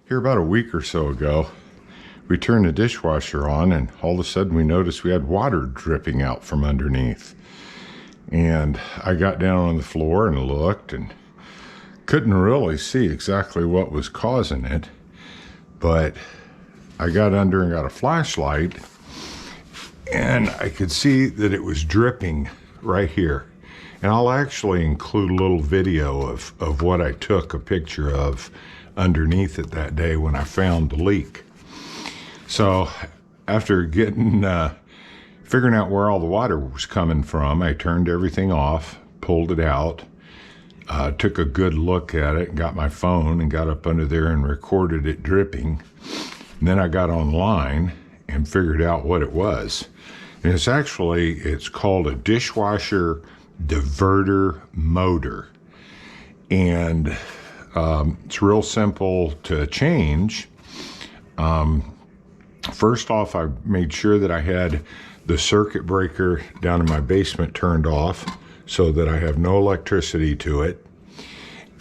Here about a week or so ago, we turned the dishwasher on and all of a sudden we noticed we had water dripping out from underneath. And I got down on the floor and looked and couldn't really see exactly what was causing it. But I got under and got a flashlight and I could see that it was dripping right here. And I'll actually include a little video of what I took a picture of underneath it that day when I found the leak. So after figuring out where all the water was coming from, I turned everything off, pulled it out, took a good look at it, got my phone and got up under there and recorded it dripping. And then I got online and figured out what it was. And it's called a dishwasher diverter motor. And it's real simple to change. First off, I made sure that I had the circuit breaker down in my basement turned off so that I have no electricity to it.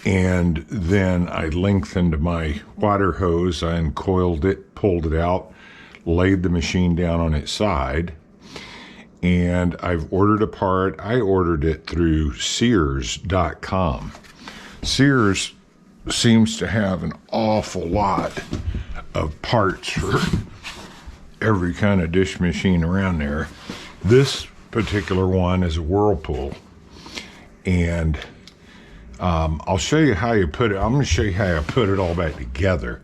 And then I lengthened my water hose, I uncoiled it, pulled it out, laid the machine down on its side. And I've ordered a part. I ordered it through Sears.com. Sears seems to have an awful lot of parts for every kind of dish machine around there. This particular one is a Whirlpool. And I'll show you how you put it. I'm going to show you how I put it all back together.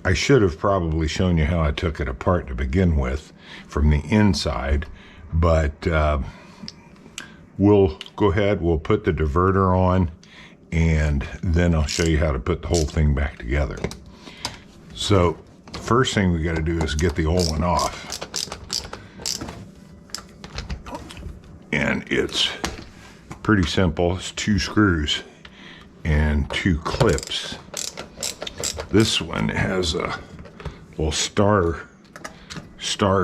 I should have probably shown you how I took it apart to begin with from the inside. But we'll go ahead, we'll put the diverter on, and then I'll show you how to put the whole thing back together. So first thing we got to do is get the old one off. And it's pretty simple. It's 2 screws and 2 clips. This one has a little star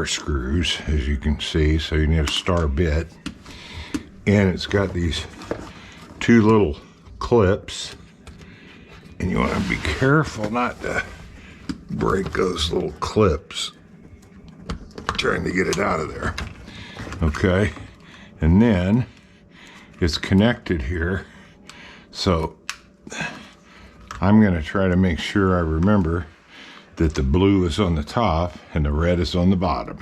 screws, as you can see, so you need a star bit. And it's got these 2 little clips, and you want to be careful not to break those little clips trying to get it out of there. Okay, and then it's connected here, so I'm going to try to make sure I remember that the blue is on the top and the red is on the bottom.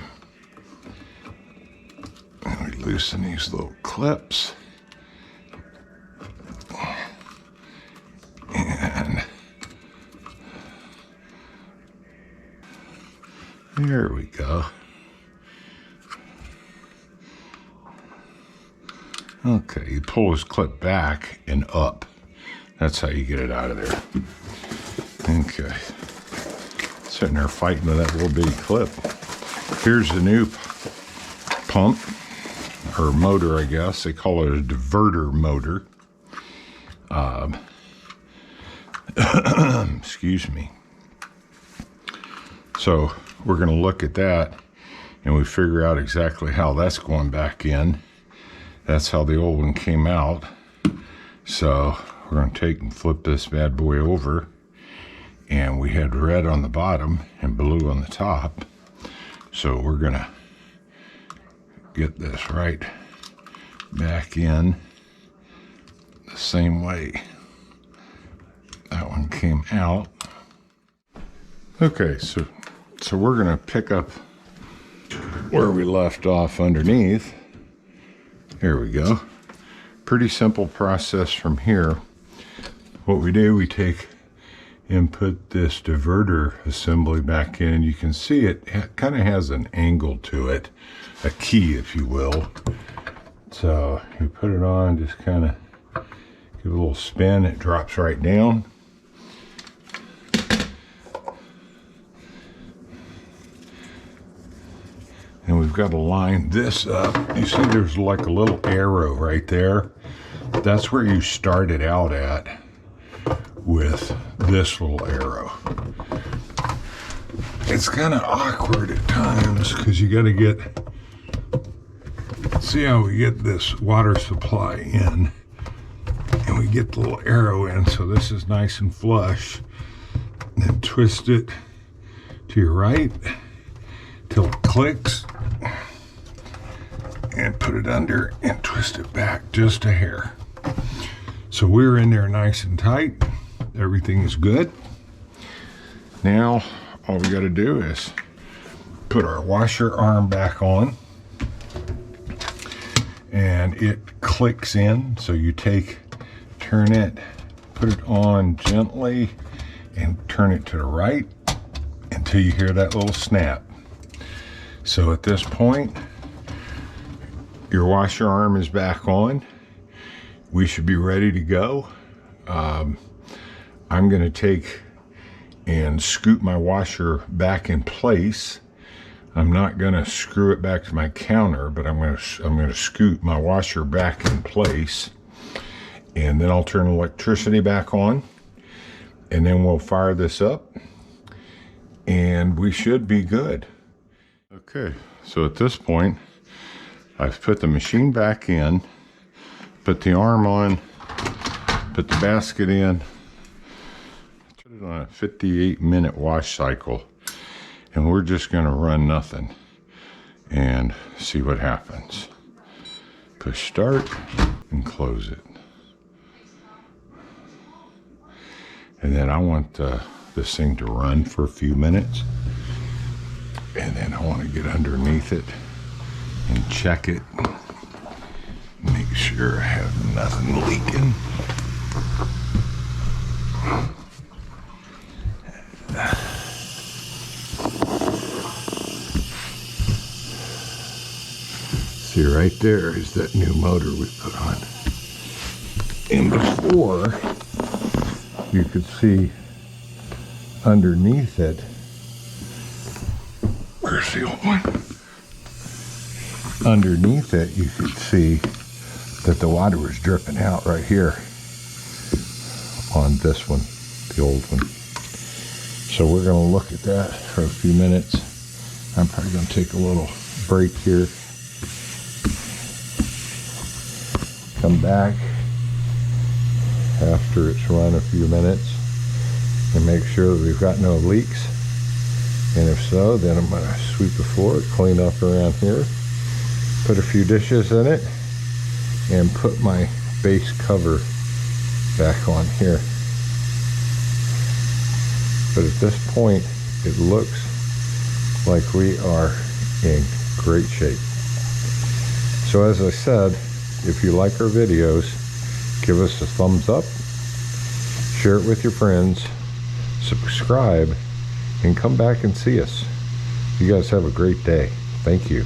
And we loosen these little clips. And there we go. Okay, you pull this clip back and up. That's how you get it out of there. Okay. Sitting there fighting with that little bitty clip. Here's the new pump, or motor, I guess. They call it a diverter motor. Excuse me. So we're going to look at that and we figure out exactly how that's going back in. That's how the old one came out. So we're going to take and flip this bad boy over. And we had red on the bottom and blue on the top. So we're going to get this right back in the same way that one came out. Okay, so we're going to pick up where we left off underneath. Here we go. Pretty simple process from here. What we do, we take and put this diverter assembly back in. You can see it kind of has an angle to it, a key, if you will. So you put it on, just kind of give it a little spin, it drops right down. And we've got to line this up. You see there's like a little arrow right there. That's where you started out at with this little arrow. It's kind of awkward at times because you got to get, see how we get this water supply in and we get the little arrow in, so this is nice and flush. then twist it to your right till it clicks, and put it under and twist it back just a hair. So we're in there nice and tight. Everything is good. Now all we got to do is put our washer arm back on, and it clicks in. So you turn it, put it on gently, and turn it to the right until you hear that little snap. So at this point, your washer arm is back on. We should be ready to go. I'm going to take and scoot my washer back in place. I'm not going to screw it back to my counter, but I'm going to scoot my washer back in place, and then I'll turn electricity back on, and then we'll fire this up, and we should be good. Okay, so at this point, I've put the machine back in, put the arm on, put the basket in, put it on a 58-minute wash cycle, and we're just going to run nothing and see what happens. Push start and close it. And then I want this thing to run for a few minutes, and then I want to get underneath it and check it, make sure I have nothing leaking. See, right there is that new motor we put on. And before, you could see underneath it, where's the old one? Underneath it, you could see that the water was dripping out right here on this one, the old one. So we're going to look at that for a few minutes. I'm probably going to take a little break here. Come back after it's run a few minutes and make sure that we've got no leaks. And if so, then I'm going to sweep the floor, clean up around here, put a few dishes in it, and put my base cover back on here. But at this point, it looks like we are in great shape. So as I said, if you like our videos, give us a thumbs up, share it with your friends, subscribe, and come back and see us. You guys have a great day. Thank you.